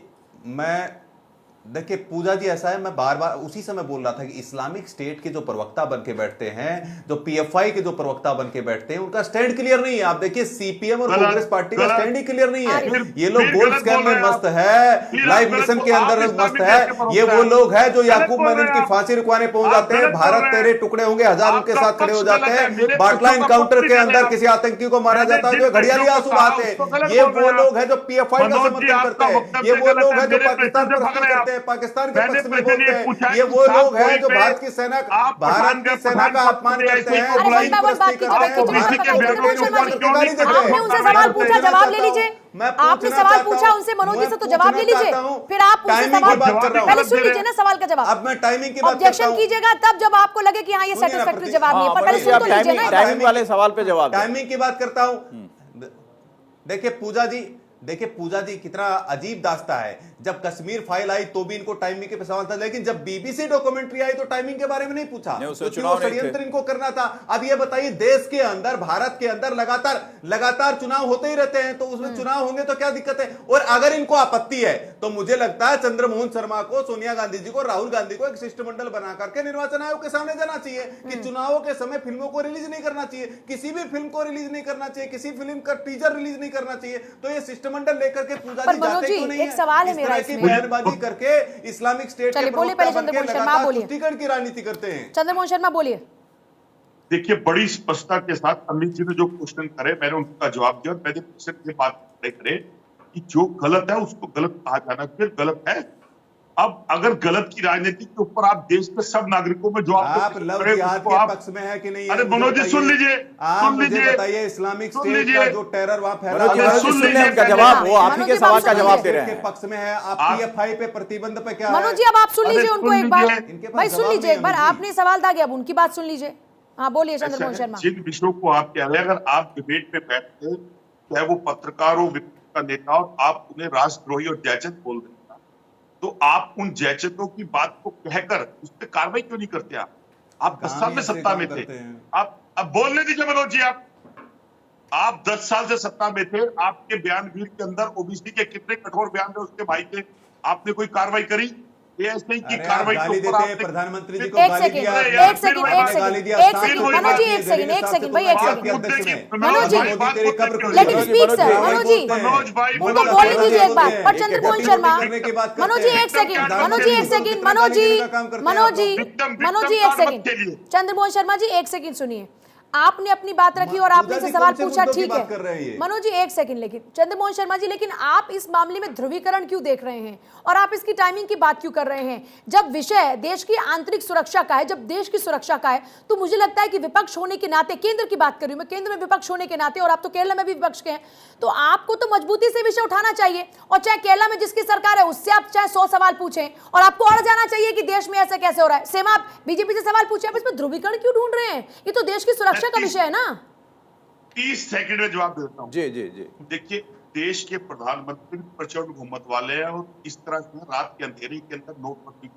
देखिए पूजा जी ऐसा है, मैं बार बार उसी समय बोल रहा था कि इस्लामिक स्टेट के जो प्रवक्ता बन के बैठते हैं, जो पीएफआई के जो प्रवक्ता बन के बैठते हैं, उनका स्टैंड क्लियर नहीं है। आप देखिए सीपीएम और कांग्रेस पार्टी का स्टैंड ही क्लियर नहीं है। ये लोग गोल्ड स्कैम में मस्त है, लाइव मिशन के अंदर मस्त है। ये वो लोग हैं जो याकूब मेनन की फांसी रुकवाने पहुंच जाते हैं, भारत तेरे टुकड़े होंगे हजार उनके साथ खड़े हो जाते हैं, बाटला इनकाउंटर के अंदर किसी आतंकी को मारा जाता है जो घड़ियाली आंसू बहाते हैं। ये वो लोग हैं जो पीएफआई का समर्थन करते हैं, ये वो लोग हैं जो पाकिस्तान पर हमला करते हैं, पाकिस्तान के में बोलते हैं। ये वो लोग हैं जो भारत की सेना का अपमान करते हैं। आपने उनसे सवाल पूछा, जवाब ले लीजिए। आपने सवाल पूछा उनसे मनोज जी से, तो जवाब ले लीजिए। फिर आप उनसे सवाल पहले सुन लीजिए ना सवाल का जवाब। अब मैं टाइमिंग की बात ऑब्जेक्शन कीजिएगा तब जब आपको लगे कि हाँ ये सेटिस्फैक्टरी जवाब नहीं है, पर पहले सुन तो लीजिए ना। टाइमिंग वाले सवाल पे जवाब, टाइमिंग की बात करता हूं। देखिए पूजा जी कितना अजीब दास्ता है। जब कश्मीर फाइल आई तो भी इनको टाइमिंग के सवाल था, लेकिन जब बीबीसी डॉक्यूमेंट्री आई तो टाइमिंग के बारे में नहीं पूछा, क्योंकि वो षड्यंत्र इनको करना था। अब ये बताइए, देश के अंदर, भारत के अंदर लगातार चुनाव होते ही रहते हैं, तो उसमें चुनाव होंगे तो क्या दिक्कत है? और अगर इनको आपत्ति है तो मुझे लगता है चंद्रमोहन शर्मा को, सोनिया गांधी जी को, राहुल गांधी को एक शिष्टमंडल बना करके निर्वाचन आयोग के सामने जाना चाहिए कि चुनावों के समय फिल्मों को रिलीज नहीं करना चाहिए, किसी भी फिल्म को रिलीज नहीं करना चाहिए, किसी फिल्म का टीजर रिलीज नहीं करना चाहिए। तो ये शिष्टमंडल लेकर के पूजा जी जाते क्यों नहीं है? एक सवाल है मेरा इसमें, बयानबाजी करके इस्लामिक स्टेट के प्रवक्ता बनके लगातार तुष्टीकरण की राजनीति करते हैं। चंद्रमोहन शर्मा बोलिए। देखिए बड़ी स्पष्टता के साथ अमित जी ने जो क्वेश्चन करे मैंने उनका जवाब दिया, और मैंने क्वेश्चन की बात करे कि जो गलत है उसको गलत कहा जाना चाहिए, गलत है। अब अगर गलत की राजनीति के ऊपर आप देश के सब नागरिकों में जो आप लव जिहाद के पक्ष में है कि नहीं? अरे मनोज जी सुन लीजिए, बताइए इस्लामिक स्टेट का जो टेरर वहां फैला उनका जवाब, वो आप ही के सवाल का जवाब दे रहे हैं। पक्ष में है आप, पीएफआई पे प्रतिबंध पे क्या? मनोज जी अब आप सुन लीजिए उनको एक बार, भाई सुन लीजिए एक बार, आपने सवाल था, अब उनकी बात सुन लीजिए। हाँ बोलिए चंद्रमोहन शर्मा। जिन विषयों को आप कह रहे हैं, अगर आप डिबेट में बैठते हैं, चाहे वो पत्रकार हो, विपक्ष का नेता हो, आप उन्हें राष्ट्रद्रोही और जैचक बोल दें, तो आप उन जैचकों की बात को कहकर उस पर कार्रवाई क्यों नहीं करते? आप 10 साल में सत्ता में थे, आप अब बोलने दीजिए मनोज जी। आप 10 साल से सत्ता में थे, आपके बयानवीर के अंदर ओबीसी के कितने कठोर बयान थे उसके भाई के, आपने कोई कार्रवाई करी? ये ऐसे ही की कार्रवाई के ऊपर आपने प्रधानमंत्री जी को एक गाली सेकंड दिया, मनोज जी, एक सेकंड भाई, एक second Manoj ji, let me speak sir. Manoj ji उनको बोलने दीजिए एक बार। पर चंद्रमोहन शर्मा, मनोज जी एक सेकंड, मनोज जी एक सेकंड, मनोज जी एक सेकंड, चंद्रमोहन शर्मा जी एक सेकंड सुनिए। आपने अपनी बात रखी और आपने से सवाल पूछा, ठीक है मनोज जी एक सेकंड। लेकिन चंद्रमोहन शर्मा जी, लेकिन आप इस मामले में ध्रुवीकरण क्यों देख रहे हैं और आप इसकी टाइमिंग की बात क्यों कर रहे हैं? जब विषय देश की आंतरिक सुरक्षा का है, जब देश की सुरक्षा का है, तो मुझे लगता है कि विपक्ष होने के नाते, केंद्र की बात कर रही हूं मैं, केंद्र में विपक्ष होने के नाते, और आप तो केरला में भी विपक्ष के हैं, तो आपको तो मजबूती से विषय उठाना चाहिए। और चाहे केरला में जिसकी सरकार है उससे आप चाहे 100 सवाल पूछें, और आपको और जाना चाहिए कि देश में ऐसा कैसे हो रहा है। सेम आप बीजेपी से सवाल पूछे, आप इसमें ध्रुवीकरण क्यों ढूंढ रहे हैं? ये तो देश की सुरक्षा का विषय है ना। 30 सेकंड में जवाब देता हूं। जी जी जी। देखिए देश के प्रधानमंत्री प्रचंड बहुमत वाले हैं, और इस तरह से रात के अंधेरे के अंदर नोटबंदी,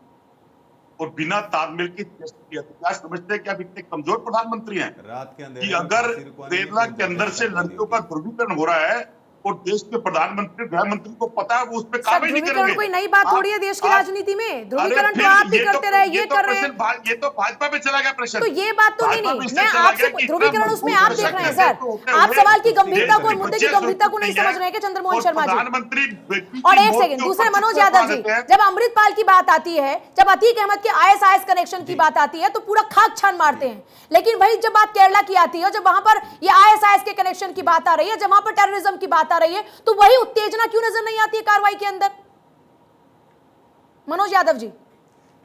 और बिना तालमेल के किया। तो क्या समझते हैं कि आप इतने कमजोर प्रधानमंत्री हैं रात के अंधेरे कि में अगर फांसी रुकवाने की केरला कोई के अंदर से जगह लड़कियों का ध्रुवीकरण हो रहा है और देश के प्रधानमंत्री गृह मंत्री को पता है वो उस पर सर, काम ही नहीं ध्रुवीकरण करेंगे। कोई नई बात थोड़ी है देश की राजनीति में। अरे ध्रुवीकरण तो फिर आप भी ये करते रहे, ये कर रहे हैं। ये तो भाजपा पे चला गया प्रश्न। तो ये बात तो नहीं, भाजपा में मैं इससे चला आपसे गया कि ध्रुवीकरण इतना उसमें आप मजबूत देख रहे हैं प्रशासन सर। होते आप हुए सवाल की गंभीरता को और देश मुद्दे की बच्चे गंभीरता को नहीं सोचते समझ रहे हैं कि चंद्रमोहन और शर्मा जी। प्रधानमंत्री व्यक्ति और की एक मौत सेकंड, के दूसरे ऊपर मनोज चिंता यादव जी, देते हैं। जब अमृतपाल की बात आती है, जब अतीक अहमद के ISIS कनेक्शन की बात आती है तो पूरा खाक छान मारते हैं। लेकिन वही जब बात केरला की आती है, जब वहां पर ये ISIS के कनेक्शन की बात आ रही है, जब वहां पर टेररिज्म की बात आ रही है, तो वही उत्तेजना क्यों नजर नहीं आती है कार्रवाई के अंदर? मनोज यादव जी,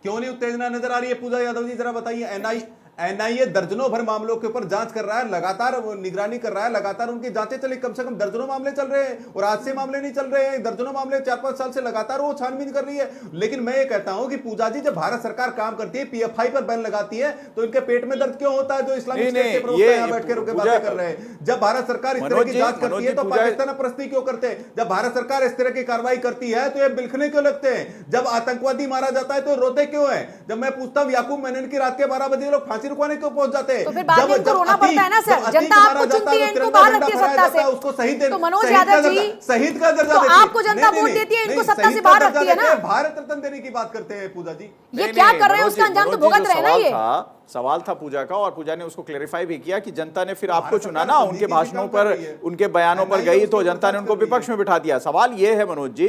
क्यों नहीं उत्तेजना नजर आ रही है? पूजा यादव जी जरा बताइए। एनआईए दर्जनों भर मामलों के ऊपर जांच कर रहा है, लगातार निगरानी कर रहा है, लगातार उनकी जांचें चली, कम से कम दर्जनों मामले चल रहे हैं और आज से मामले नहीं चल रहे हैं, दर्जनों मामले 4-5 साल से लगातार वो छानबीन कर रही है। लेकिन मैं ये कहता हूं कि पूजा जी, जब भारत सरकार काम करती है, PFI पर बैन लगाती है, तो इनके पेट में दर्द क्यों होता है जो इस्लामिक स्टेट के प्रवक्ता यहां बैठ के बातें कर रहे हैं? जब भारत सरकार इस तरह की जांच करती है तो पाकिस्तान प्रस्ती क्यों करते हैं? जब भारत सरकार इस तरह की कार्रवाई करती है तो ये बिलखने क्यों लगते हैं? जब आतंकवादी मारा जाता है तो रोते क्यों है? जब मैं पूछता हूं याकूब मेनन की रात के 12 बजे लोग फांसी रुकवाने क्यों पहुंच जाते हैं? तो फिर बाद में इनको रोना पड़ता है ना सर। जनता आपको चुनती है, इनको बाहर रखती है सत्ता से। उसको शहीद तो मनोज यादव जी, शहीद का दर्जा तो देती है। आपको जनता वोट देती है, इनको सत्ता से बाहर रखती है ना। भारत रत्न देने की बात करते हैं पूजा जी। ये क्या कर रहे हैं उसका अंजाम तो भुगत रहे हैं ना। ये सवाल था पूजा का और पूजा ने उसको क्लेरिफाई भी किया कि जनता ने फिर आपको भारत चुना सरकार ना, तो उनके नीति भाषणों काम कर पर, रही है। उनके बयानों पर गई तो जनता ने उनको विपक्ष में बिठा दिया। सवाल ये है मनोज जी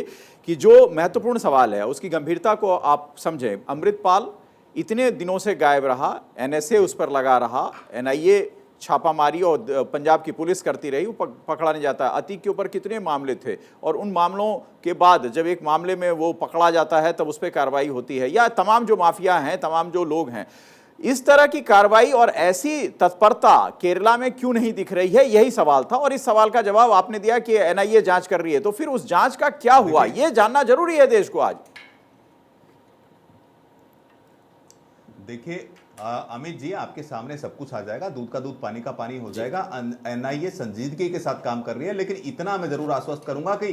कि जो महत्वपूर्ण सवाल है उसकी गंभीरता को आप समझें। अमृतपाल इतने दिनों से गायब रहा, NSA उस पर लगा रहा, NIA छापामारी और पंजाब की पुलिस करती रही, वो पकड़ा नहीं जाता। अतीक के ऊपर कितने मामले थे और उन मामलों के बाद जब एक मामले में वो पकड़ा जाता है तब उस पर कार्रवाई होती है। या तमाम जो माफिया हैं, तमाम जो लोग हैं, इस तरह की कार्रवाई और ऐसी तत्परता केरला में क्यों नहीं दिख रही है? यही सवाल था और इस सवाल का जवाब आपने दिया कि NIA जांच कर रही है। तो फिर उस जांच का क्या हुआ, ये जानना जरूरी है देश को आज। देखिए अमित जी, आपके सामने सब कुछ आ जाएगा, दूध का दूध पानी का पानी हो जाएगा। NIA संजीदगी के साथ काम कर रही है, लेकिन इतना मैं जरूर आश्वस्त करूंगा कि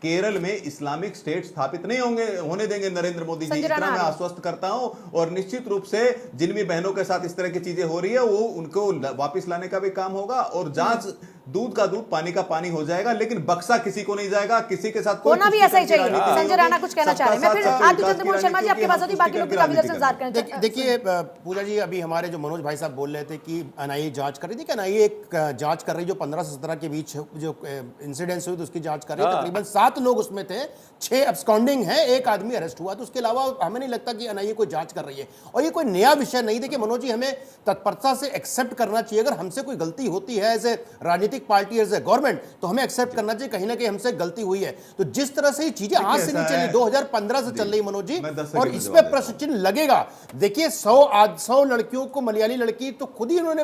केरल में इस्लामिक स्टेट स्थापित नहीं होने देंगे नरेंद्र मोदी जी, इतना मैं आश्वस्त करता हूं। और निश्चित रूप से जिन भी बहनों के साथ इस तरह की चीजें हो रही है वो उनको वापिस लाने का भी काम होगा और जांच दूध का दूध पानी का पानी हो जाएगा, लेकिन बक्सा किसी को नहीं जाएगा, किसी के साथ होना भी ऐसा ही चाहिए। संजय राणा कुछ कहना चाह रहे हैं। मैं फिर आगे चंद्रमोहन शर्मा जी आपके पास होती, बाकी लोग भी काफी देर से इंतजार करें। देखिए पूजा जी, अभी हमारे जो मनोज भाई साहब बोल रहे थे कि NIA जांच कर रही थी, कि NIA एक जांच कर रही जो 15 से 17 के बीच जो इंसिडेंट्स हुए तो उसकी जांच कर रही है। तकरीबन 7 लोग उसमें थे, 6 एब्सकॉन्डिंग है, 1 आदमी अरेस्ट हुआ। तो उसके अलावा हमें नहीं लगता कि NIA कोई जांच कर रही है और ये कोई नया विषय नहीं। देखिए मनोज जी, हमें तत्परता से एक्सेप्ट करना चाहिए। अगर हमसे कोई गलती होती है एज ए राजनीतिक पार्टी, एज ए गवर्नमेंट, तो हमें एक्सेप्ट करना चाहिए कहीं ना कहीं हमसे गलती हुई है। तो जिस तरह से ये चीजें आज से नहीं चली, 2015 से चल रही मनोज जी, और इस पे प्रश्न चिन्ह लगेगा। देखिए 100 लड़कियों को, मलयाली लड़की तो खुद ही उन्होंने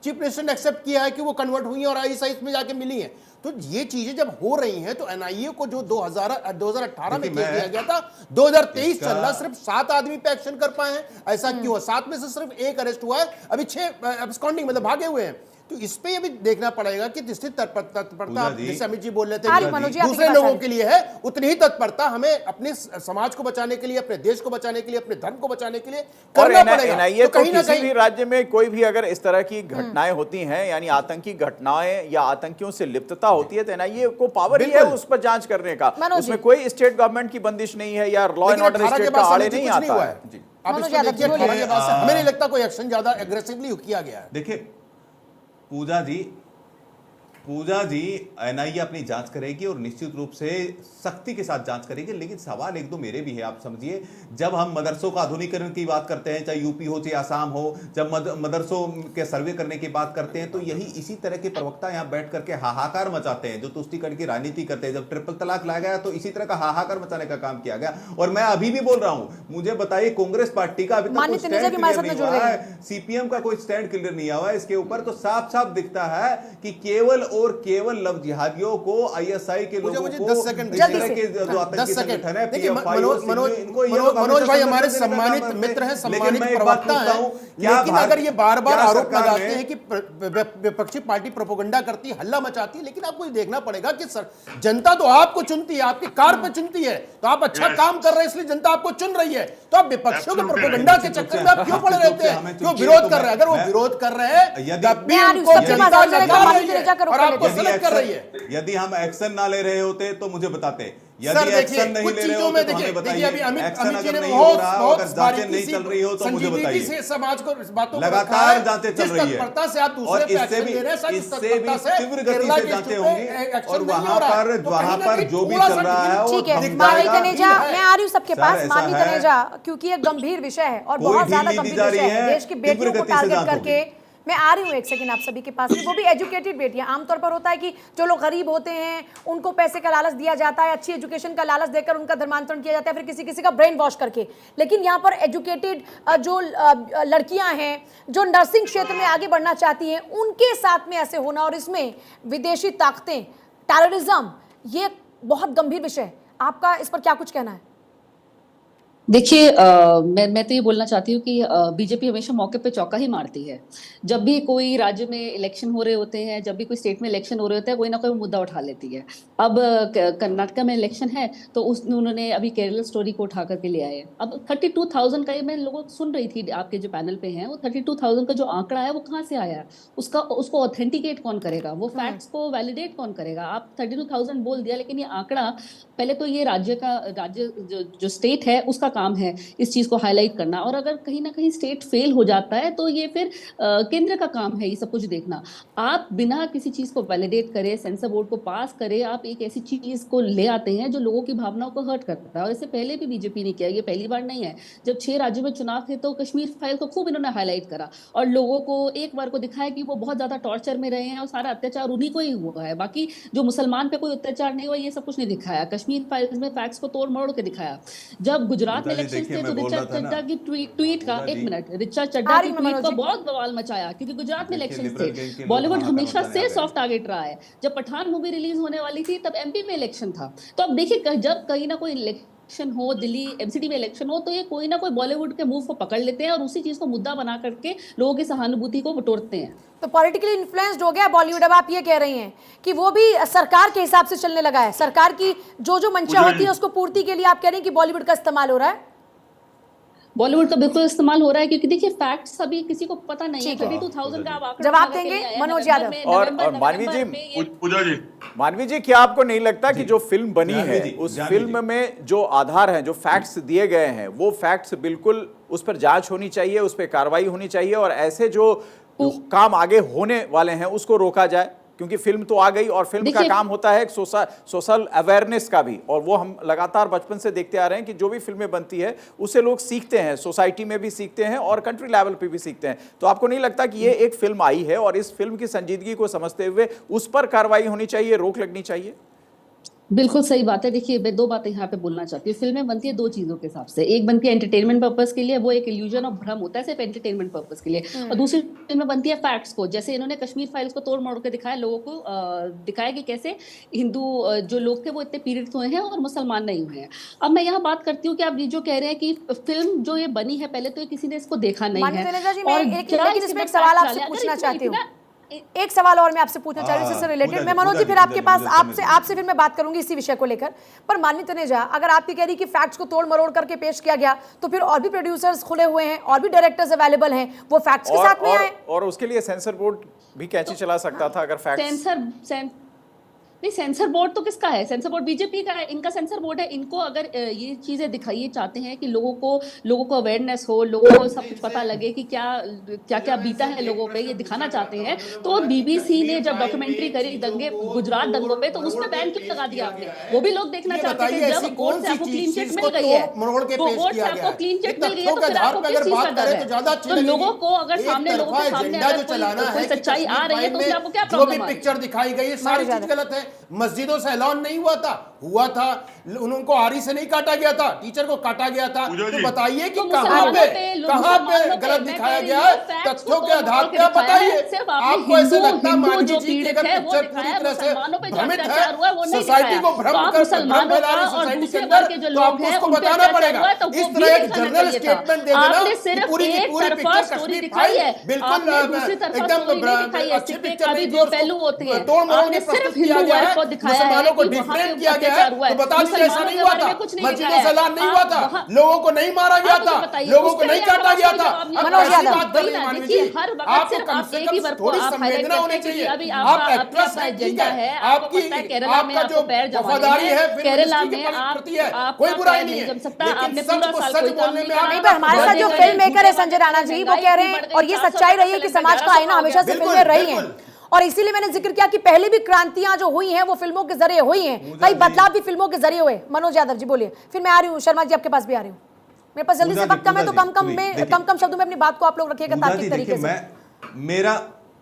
चीफ मिनिस्टर ने एक्सेप्ट किया है कि वो कन्वर्ट हुई है और ISIS में जाके मिली है। तो ये चीजें जब हो रही हैं तो NIA को जो 2018 में केस दिया गया था, 2023 चल रहा, सिर्फ 7 आदमी पे एक्शन कर पाए हैं। ऐसा क्यों है? 7 में से सिर्फ 1 अरेस्ट हुआ है, अभी 6 एब्सकॉन्डिंग मतलब भागे हुए हैं। तो इस पे अभी देखना पड़ेगा कि जितनी तत्परता जैसे अमित जी बोल रहे थे दूसरे लोगों के लिए है, उतनी ही तत्परता हमें अपने समाज को बचाने के लिए, अपने देश को बचाने के लिए, अपने धर्म को बचाने के लिए करना पड़ेगा। NIA तो किसी भी राज्य में कोई भी अगर इस तरह की घटनाएं होती हैं, यानी आतंकी घटनाएं या आतंकियों से लिप्तता होती है, तो NIA को पावर ही है उस पर जांच करने का। उसमें कोई स्टेट गवर्नमेंट की बंदिश नहीं है या लॉ एंड ऑर्डर स्टेट का आड़े नहीं आता है। अब इसको देखिए, हमें नहीं लगता कोई एक्शन ज्यादा एग्रेसिवली किया गया है। देखिए पूजा जी NIA अपनी जांच करेगी और निश्चित रूप से सख्ती के साथ जांच करेगी। लेकिन सवाल एक दो मेरे भी है, आप समझिए, जब हम मदरसों का आधुनिकीकरण की बात करते हैं, चाहे यूपी हो चाहे आसाम हो, जब मदरसों के सर्वे करने की बात करते हैं, तो यही इसी तरह के प्रवक्ता यहाँ बैठ करके हाहाकार मचाते हैं, जो तुष्टीकरण की राजनीति करते हैं। जब ट्रिपल तलाक लाया गया तो इसी तरह का हाहाकार मचाने का काम किया गया। और मैं अभी भी बोल रहा हूं, मुझे बताइए कांग्रेस पार्टी का अभी तक कोई स्टैंड क्लियर नहीं हुआ है, CPM का कोई स्टैंड क्लियर नहीं हुआ है इसके ऊपर। तो साफ साफ दिखता है कि केवल और केवल लव जिहादियों को, आईएसआई के लोगों मुझे को, 10 सेकंड इस तरह के जो आतंकी संगठन है, देखिए PFI और मनोज भाई हमारे सम्मानित मित्र हैं, सम्मानित प्रवक्ता हैं, लेकिन अगर ये बार-बार आरोप लगाते हैं कि विपक्षी पार्टी प्रोपेगेंडा करती है, हल्ला मचाती है, लेकिन आपको ये देखना पड़ेगा कि जनता तो आपको चुनती है, आपकी कार पे चुनती है, तो आप अच्छा काम कर रहे हैं इसलिए जनता आपको चुन रही है, तो आप विपक्षियों के प्रोपेगेंडा के चक्कर में आप क्यों पड़े रहते हैं, क्यों विरोध कर रहे हैं? अगर वो विरोध कर रहे हैं तब भी उनको जनता नकार रही है और आपको सेलेक्ट कर रही है। यदि हम एक्शन ना ले रहे होते तो मुझे बताते, सर यदि देखिए, एक्शन नहीं कुछ ले रहे चीजों होते में तो हमें देखिए बताइए, अभी अमित एक्शन जी अगर ने नहीं हो रहा, बहुत अगर जांचें नहीं चल रही हो तो मुझे संजीदगी बताइए। से समाज को इस बातों को लगातार जांचें चल रही है तत्परता से आप और दूसरे पे इससे एक्शन भी ले रहे हैं, सर, इससे भी तत्परता से तीव्र गति केरला से के जांचें इश्यू पे होंगी एक्शन और नहीं वहां हो रहा है। पर तो कहीं ना कहीं जो भी थोड़ा चल सा रहा है वो ठीक है, दिख मानवी जाएगा। तनेजा, मैं आ रही हूँ सबके पास। ऐसा मानवी है। तनेजा, क्योंकि ये गंभीर विषय है और कोई बहुत ढील ज्यादा नहीं दी गंभीर जा रही विषय है, है, देश की बेटियों तीव्र को गति से टारगेट जांच करके। मैं आ रही हूँ एक सेकंड आप सभी के पास में, वो भी एजुकेटेड बेटियां। आमतौर पर होता है कि जो लोग गरीब होते हैं उनको पैसे का लालच दिया जाता है, अच्छी एजुकेशन का लालच देकर उनका धर्मांतरण किया जाता है, फिर किसी किसी का ब्रेन वॉश करके। लेकिन यहाँ पर एजुकेटेड जो लड़कियां हैं जो नर्सिंग क्षेत्र में आगे बढ़ना चाहती हैं, उनके साथ में ऐसे होना, और इसमें विदेशी ताकतें, टेररिज्म, ये बहुत गंभीर विषय है। आपका इस पर क्या कुछ कहना है? देखिए, मैं तो ये बोलना चाहती हूँ कि बीजेपी हमेशा मौके पे चौका ही मारती है। जब भी कोई राज्य में इलेक्शन हो रहे होते हैं, जब भी कोई स्टेट में इलेक्शन हो रहे होते हैं, कोई ना कोई मुद्दा उठा लेती है। अब कर्नाटक में इलेक्शन है तो उन्होंने अभी केरल स्टोरी को उठा करके ले आए। अब 32,000 का, ये मैं लोगों सुन रही थी आपके जो पैनल पे हैं, वो 32,000 का जो आंकड़ा है वो कहाँ से आया है? उसको ऑथेंटिकेट कौन करेगा? वो फैक्ट्स को वैलिडेट कौन करेगा? आप 32,000 बोल दिया, लेकिन ये आंकड़ा, पहले तो ये राज्य जो स्टेट है उसका काम है इस चीज को हाईलाइट करना, और अगर कहीं ना कहीं स्टेट फेल हो जाता है तो ये फिर केंद्र का काम है ये सब कुछ देखना। आप बिना किसी चीज को वैलिडेट करे, सेंसर बोर्ड को पास करे, आप एक ऐसी चीज को ले आते हैं जो लोगों की भावनाओं को हर्ट करता है। और इससे पहले भी बीजेपी ने किया, ये पहली बार नहीं है। जब 6 राज्यों में चुनाव थे तो कश्मीर फाइल को खूब इन्होंने हाईलाइट करा और लोगों को एक बार को दिखाया कि वो बहुत ज्यादा टॉर्चर में रहे हैं और सारा अत्याचार उन्हीं को ही हुआ है, बाकी जो मुसलमान पे कोई अत्याचार नहीं हुआ, ये सब कुछ नहीं दिखाया। कश्मीर फाइल्स में फैक्ट्स को तोड़ मरोड़ के दिखाया। जब गुजरात में इलेक्शन थे तो रिचर्ड चड्डा की ट्वीट का, एक मिनट, रिचर्ड चड्डा की ट्वीट का बहुत बवाल मचाया, क्योंकि गुजरात में इलेक्शन थे। बॉलीवुड हमेशा से सॉफ्ट टारगेट रहा है। जब पठान मूवी रिलीज होने वाली थी तब एमपी में इलेक्शन था। तो अब देखिए, जब कहीं ना कोई इलेक्शन हो, दिल्ली एमसीडी में इलेक्शन हो, तो ये कोई ना कोई बॉलीवुड के मूव को पकड़ लेते हैं और उसी चीज को मुद्दा बना करके लोगों की सहानुभूति को बटोरते हैं। तो पॉलिटिकली इन्फ्लुएंस्ड हो गया बॉलीवुड। अब आप ये कह रही हैं कि वो भी सरकार के हिसाब से चलने लगा है, सरकार की जो मंशा होती है उसको पूर्ति के लिए आप कह रहे हैं कि बॉलीवुड का इस्तेमाल हो रहा है। बॉलीवुड का बिल्कुल इस्तेमाल हो रहा है, क्योंकि देखिए फैक्ट्स अभी किसी को पता नहीं है। 32,000 का आप आंकड़ा जवाब देंगे मनोज यादव। और मानवी जी, क्या आपको नहीं लगता कि जो फिल्म बनी है उस फिल्म में जो आधार हैं, जो फैक्ट्स दिए गए हैं, वो फैक्ट्स बिल्कुल उस पर जांच होनी चाहिए, उस पर कार्रवाई होनी चाहिए और ऐसे जो काम आगे होने वाले हैं उसको रोका जाए? क्योंकि फिल्म तो आ गई और फिल्म का काम होता है सोशल अवेयरनेस का भी, और वो हम लगातार बचपन से देखते आ रहे हैं कि जो भी फिल्में बनती है उससे लोग सीखते हैं, सोसाइटी में भी सीखते हैं और कंट्री लेवल पे भी सीखते हैं। तो आपको नहीं लगता कि ये एक फिल्म आई है और इस फिल्म की संजीदगी को समझते हुए उस पर कार्रवाई होनी चाहिए, रोक लगनी चाहिए? बिल्कुल सही बात है। देखिए, मैं 2 बातें यहाँ पे बोलना चाहती हूँ। फिल्में बनती है 2 चीजों के हिसाब से, एक बनती है एंटरटेनमेंट पर्पस के लिए, वो एक इल्यूजन और भ्रम होता है सिर्फ एंटरटेनमेंट पर्पस के लिए, और दूसरी फिल्में बनती है फैक्ट्स को। जैसे इन्होंने कश्मीर फाइल्स को तोड़ मोड़ के दिखाया, लोगों को दिखाया कि कैसे हिंदू जो लोग थे वो इतने पीड़ित हुए हैं और मुसलमान नहीं हुए हैं। अब मैं यहाँ बात करती हूँ कि आप ये जो कह रहे हैं कि फिल्म जो ये बनी है, पहले तो किसी ने इसको देखा नहीं है। एक सवाल आपसे पूछना चाहती हूँ, एक सवाल और मैं आपसे पूछना चाह रही हूँ इससे रिलेटेड। मैं मनोज जी फिर आपके पास आपसे फिर मैं बात करूंगी इसी विषय को लेकर। पर मानवी तनेजा, अगर आप ये कह रही कि फैक्ट्स को तोड़ मरोड़ करके पेश किया गया तो फिर और भी प्रोड्यूसर्स खुले हुए हैं, और भी डायरेक्टर्स अवेलेबल हैं, वो फैक्ट्स के साथ में आए और उसके लिए सेंसर बोर्ड भी कैची चला सकता था अगर फैक्ट्स। नहीं, सेंसर बोर्ड तो किसका है? सेंसर बोर्ड बीजेपी का है, इनका सेंसर बोर्ड है। इनको अगर ये चीजें दिखाइए चाहते हैं कि लोगों को अवेयरनेस हो, लोगों को सब कुछ पता लगे कि क्या बीता है लोगों पे, ये दिखाना चाहते हैं, तो बीबीसी ने जब डॉक्यूमेंट्री करी गुजरात दंगों पे, तो उसमें बैन क्यों लगा दिया आपने? वो भी लोग देखना चाहते थे। जब कोर्ट से आपको क्लीन चिट मिल गई है, तो कोर्ट से आपको क्लीन चिट मिल गई है, तो फिर आपको किस चीज का डर है? तो लोगों को अगर लोगों के सामने अगर कोई सच्चाई आ रही है तो उसमें आपको क्या प्रॉब्लम है? पिक्चर दिखाई गई है सारी चीज गलत है। मस्जिदों से ऐलान नहीं हुआ था, उनको आरी से नहीं काटा गया था, टीचर को काटा गया था। तो बताइए कि कहां पे गलत दिखाया गया है, तथ्यों के आधार पे आप बताइए। आपको ऐसे लगता है मानवी जी की अगर पिक्चर पूरी तरह से भ्रमित है, सोसाइटी को भ्रम फैला रही सोसाइटी के अंदर, तो आपको उसको बताना पड़ेगा। इस तरह एक जनरल स्टेटमेंट दे देना कि पूरी की पूरी पिक्चर कश्मीर फाइल बिल्कुल एकदम अच्छी पिक्चर नहीं थी, तोड़ मरोड़ के प्रस्तुत किया गया है, मुसलमानों को डिफरेंट किया गया है। तो बता दीजिए ऐसा नहीं हुआ था, मस्जिदों से ऐलान नहीं हुआ था, लोगों को नहीं मारा गया था, लोगों को नहीं काटा गया था। मनोज यादव, बात कर रही है मानवी जी, आपको कम से कम थोड़ी संवेदना होनी चाहिए। आप एक्ट्रेस हैं, ठीक है, आपका जो वफादारी है फिल्म इंडस्ट्री के प्रति है, कोई बुराई नहीं है, लेकिन सच को सच बोलने में नहीं, पर हमारे साथ जो फिल्म मेकर है संजय राणा जी, वो कह रहे हैं और ये सच्चाई रही है कि समाज का आईना हमेशा से फिल्में रही हैं, और इसीलिए मैंने जिक्र किया कि पहले भी क्रांतियां जो हुई हैं वो फिल्मों के जरिए हुई हैं, कई बदलाव भी फिल्मों के जरिए हुए। मनोज यादव जी बोलिए, फिर मैं आ रही हूँ, शर्मा जी आपके पास भी आ रही हूँ। मेरे पास जल्दी से वक्त कम है, तो कम शब्दों में अपनी बात को आप लोग रखिएगा तार्किक तरीके से।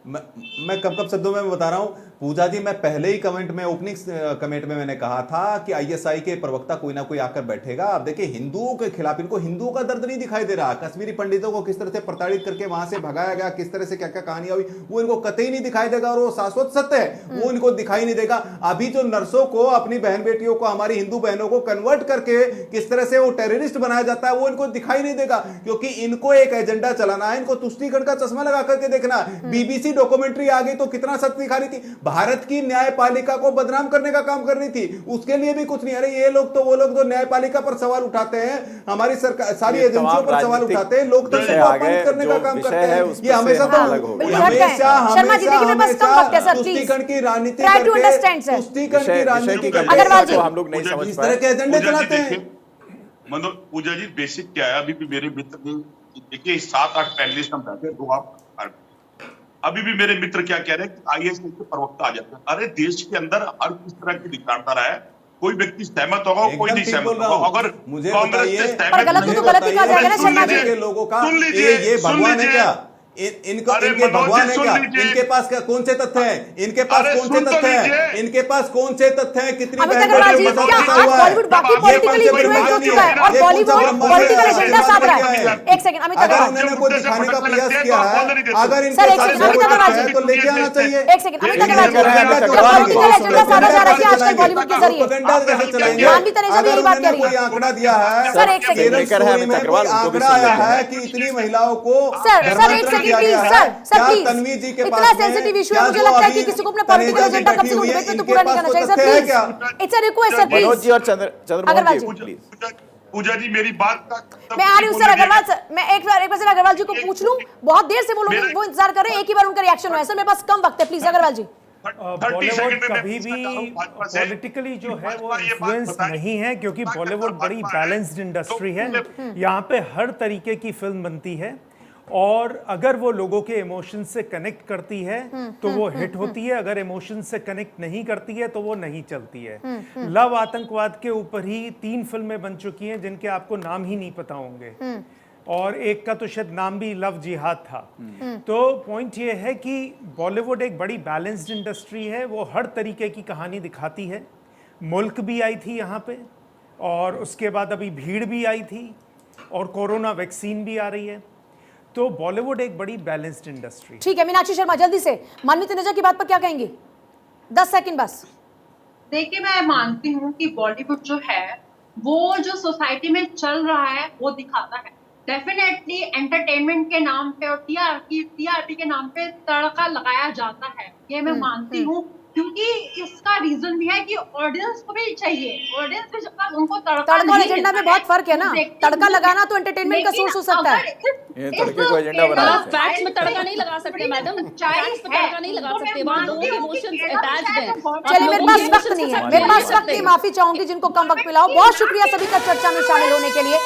मैं कम शब्दों में बता रहा हूं पूजा जी, मैं पहले ही ओपनिंग कमेंट में मैंने कहा था कि आईएसआई के प्रवक्ता कोई ना कोई आकर बैठेगा। अब देखिए हिंदुओं के खिलाफ, इनको हिंदुओं का दर्द नहीं दिखाई दे रहा, कश्मीरी पंडितों को किस तरह से प्रताड़ित करके वहां से भगाया गया, किस तरह से क्या क्या कहानियां हुई, वो इनको कतई नहीं दिखाई देगा, और वो शाश्वत सत्य है वो इनको दिखाई नहीं देगा। अभी जो नर्सों को, अपनी बहन बेटियों को, हमारी हिंदू बहनों को कन्वर्ट करके किस तरह से वो टेररिस्ट बनाया जाता है, वो इनको दिखाई नहीं देगा, क्योंकि इनको एक एजेंडा चलाना है, इनको तुष्टिकरण का चश्मा लगा करके देखना। बीबीसी डॉक्यूमेंट्री आ गई तो कितना सत्य दिखा रही थी, भारत की न्यायपालिका को बदनाम करने का काम कर रही थी, उसके लिए भी कुछ नहीं। अरे ये लोग तो, वो लोग जो न्यायपालिका पर सवाल उठाते हैं, हमारी सरकार सारी एजेंसियों पर सवाल उठाते हैं, लोग तो अपमानित करने का काम करते हैं। ये हमेशा तुष्टिकरण की राजनीति, तुष्टिकरण की राजनीति हम लोग नहीं समझ इस तरह के एजेंडे चलाते हैं। मतलब पूजा जी बेसिक क्या है, अभी भी मेरे मित्र ने, देखिए 7-8 पैनलिस्ट हम बैठे, दो आप, अभी भी मेरे मित्र क्या कह रहे हैं कि आईएसआई के प्रवक्ता आ जाते हैं। अरे देश के अंदर हर किस तरह की विचारधारा है, कोई व्यक्ति सहमत होगा, कोई नहीं सहमत होगा। अगर कांग्रेस से सहमत लोगों का ये भगवान है क्या, इनके भगवान है क्या, इनके पास कौन से तथ्य हैं, इनके पास कौन से तथ्य हैं, इनके पास कौन से तथ्य हैं, कितनी बॉलीवुड बाकी पॉलिटिकली इन्फ्लुएंस हो चुका है और बॉलीवुड पॉलिटिकल एजेंडा साथ रहा है। एक सेकंड, अमित अगर उन्होंने कोई दिखाने का प्रयास किया है, अगर इनके साथ तो लेके आना चाहिए। एक सेकंड, अमित अग्रवाल जी, पॉलिटिकल एजेंडा साधा जा रहा है आजकल बॉलीवुड के जरिए, मानवी तनेजा भी यही बात कह रही है। कोई आंकड़ा दिया है सर, एक सेकंड, आंकड़ा आया है कि इतनी महिलाओं को इतना सेंसिटिव इशू है, मुझे लगता है कि किसी को अपने पॉलिटिकल एजेंडा कम से कम डिबेट में तो पूरा नहीं करना चाहिए। Sir please, it's a request sir, please. Manoj ji और चंद्रमोहन जी प्लीज। पूजा जी मेरी बात का मैं आ रही हूँ सर अग्रवाल सर, मैं एक बार सर अग्रवाल जी को पूछ लूं, बहुत देर से वो लोग वो इंतजार कर रहे हैं, एक ही बार उनका रिएक्शन हुआ है। सर मेरे पास कम वक्त है, प्लीज अग्रवाल जी। बॉलीवुड कभी भी पॉलिटिकली जो है वो इन्फ्लुएंस नहीं है, क्योंकि बॉलीवुड बड़ी बैलेंस्ड इंडस्ट्री है, यहाँ पे हर तरीके की फिल्म बनती है, और अगर वो लोगों के इमोशन से कनेक्ट करती है तो वो हिट होती है, अगर इमोशन से कनेक्ट नहीं करती है तो वो नहीं चलती है। लव आतंकवाद के ऊपर ही 3 फिल्में बन चुकी हैं जिनके आपको नाम ही नहीं पता होंगे, और एक का तो शायद नाम भी लव जिहाद था। तो पॉइंट ये है कि बॉलीवुड एक बड़ी बैलेंस्ड इंडस्ट्री है, वो हर तरीके की कहानी दिखाती है। मुल्क भी आई थी यहाँ पे, और उसके बाद अभी भीड़ भी आई थी, और कोरोना वैक्सीन भी आ रही है, तो बॉलीवुड एक बड़ी बैलेंस्ड इंडस्ट्री। ठीक है, मीनाक्षी शर्मा जल्दी से मानवी तनेजा की बात पर क्या कहेंगी? 10 सेकंड बस। देखिए मैं मानती हूँ कि बॉलीवुड जो है वो जो सोसाइटी में चल रहा है वो दिखाता है। डेफिनेटली एंटरटेनमेंट के नाम पे और टीआरपी के नाम पे तड़का लगाया जाता है, ये मैं मानती हूँ, क्योंकि इसका रीजन भी है कि ऑडियंस को भी चाहिए, ऑडियंस भी जब तक उनको तड़का और एजेंडा में बहुत फर्क है ना, तड़का लगाना तो एंटरटेनमेंट का सोर्स हो सकता है। ये तड़के को एजेंडा बनाना है। फैक्ट्स में तड़का नहीं लगा सकते मैडम, फैक्ट्स पे तड़का नहीं लगा सकते, वहां लोगों के इमोशंस अटैच्ड हैं। चलिए मेरे पास वक्त नहीं है, मेरे पास वक्त नहीं, माफी चाहूंगी जिनको कम वक्त मिला हो। बहुत शुक्रिया सभी का चर्चा में शामिल होने के लिए।